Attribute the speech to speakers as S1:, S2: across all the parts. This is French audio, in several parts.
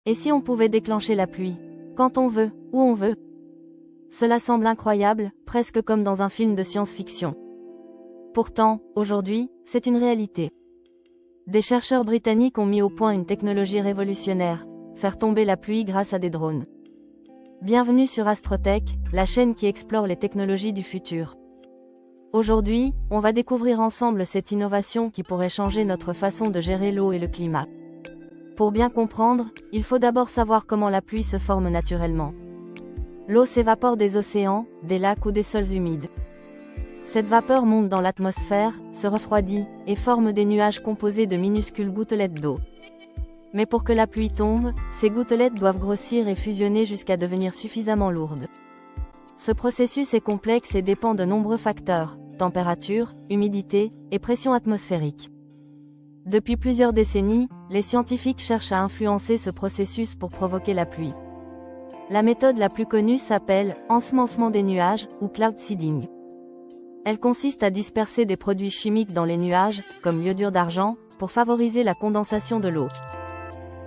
S1: Et si on pouvait déclencher la pluie, quand on veut, où on veut? Cela semble incroyable, presque comme dans un film de science-fiction. Pourtant, aujourd'hui, c'est une réalité. Des chercheurs britanniques ont mis au point une technologie révolutionnaire, faire tomber la pluie grâce à des drones. Bienvenue sur Astrotech, la chaîne qui explore les technologies du futur. Aujourd'hui, on va découvrir ensemble cette innovation qui pourrait changer notre façon de gérer l'eau et le climat. Pour bien comprendre, il faut d'abord savoir comment la pluie se forme naturellement. L'eau s'évapore des océans, des lacs ou des sols humides. Cette vapeur monte dans l'atmosphère, se refroidit, et forme des nuages composés de minuscules gouttelettes d'eau. Mais pour que la pluie tombe, ces gouttelettes doivent grossir et fusionner jusqu'à devenir suffisamment lourdes. Ce processus est complexe et dépend de nombreux facteurs, température, humidité, et pression atmosphérique. Depuis plusieurs décennies, les scientifiques cherchent à influencer ce processus pour provoquer la pluie. La méthode la plus connue s'appelle ensemencement des nuages, ou cloud seeding. Elle consiste à disperser des produits chimiques dans les nuages, comme l'iodure d'argent, pour favoriser la condensation de l'eau.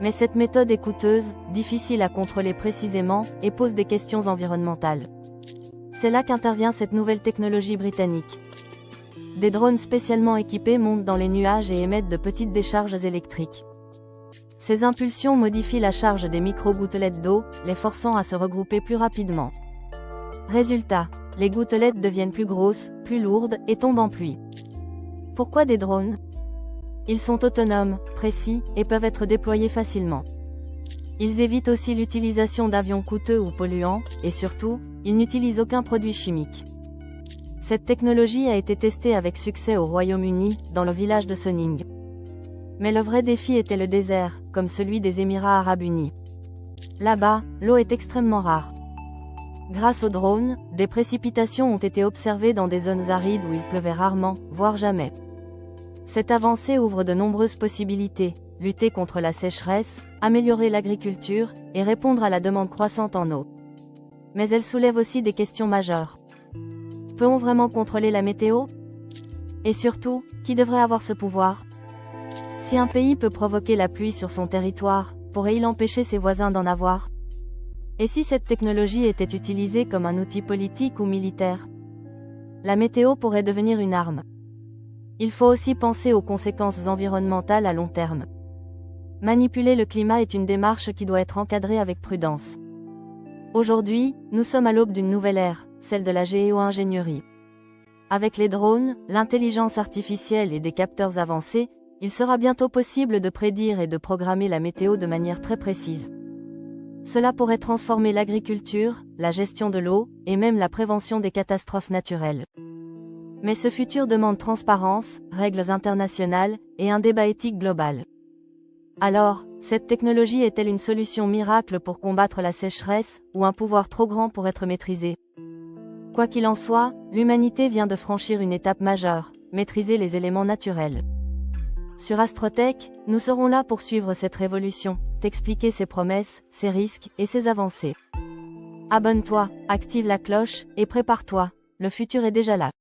S1: Mais cette méthode est coûteuse, difficile à contrôler précisément, et pose des questions environnementales. C'est là qu'intervient cette nouvelle technologie britannique. Des drones spécialement équipés montent dans les nuages et émettent de petites décharges électriques. Ces impulsions modifient la charge des micro-gouttelettes d'eau, les forçant à se regrouper plus rapidement. Résultat, les gouttelettes deviennent plus grosses, plus lourdes, et tombent en pluie. Pourquoi des drones? Ils sont autonomes, précis, et peuvent être déployés facilement. Ils évitent aussi l'utilisation d'avions coûteux ou polluants, et surtout, ils n'utilisent aucun produit chimique. Cette technologie a été testée avec succès au Royaume-Uni, dans le village de Sonning. Mais le vrai défi était le désert, comme celui des Émirats arabes unis. Là-bas, l'eau est extrêmement rare. Grâce aux drones, des précipitations ont été observées dans des zones arides où il pleuvait rarement, voire jamais. Cette avancée ouvre de nombreuses possibilités, lutter contre la sécheresse, améliorer l'agriculture, et répondre à la demande croissante en eau. Mais elle soulève aussi des questions majeures. Peut-on vraiment contrôler la météo? Et surtout, qui devrait avoir ce pouvoir? Si un pays peut provoquer la pluie sur son territoire, pourrait-il empêcher ses voisins d'en avoir? Et si cette technologie était utilisée comme un outil politique ou militaire? La météo pourrait devenir une arme. Il faut aussi penser aux conséquences environnementales à long terme. Manipuler le climat est une démarche qui doit être encadrée avec prudence. Aujourd'hui, nous sommes à l'aube d'une nouvelle ère, celle de la géo-ingénierie. Avec les drones, l'intelligence artificielle et des capteurs avancés, il sera bientôt possible de prédire et de programmer la météo de manière très précise. Cela pourrait transformer l'agriculture, la gestion de l'eau, et même la prévention des catastrophes naturelles. Mais ce futur demande transparence, règles internationales, et un débat éthique global. Alors, cette technologie est-elle une solution miracle pour combattre la sécheresse, ou un pouvoir trop grand pour être maîtrisé? Quoi qu'il en soit, l'humanité vient de franchir une étape majeure, maîtriser les éléments naturels. Sur Astrotech, nous serons là pour suivre cette révolution, t'expliquer ses promesses, ses risques, et ses avancées. Abonne-toi, active la cloche, et prépare-toi, le futur est déjà là.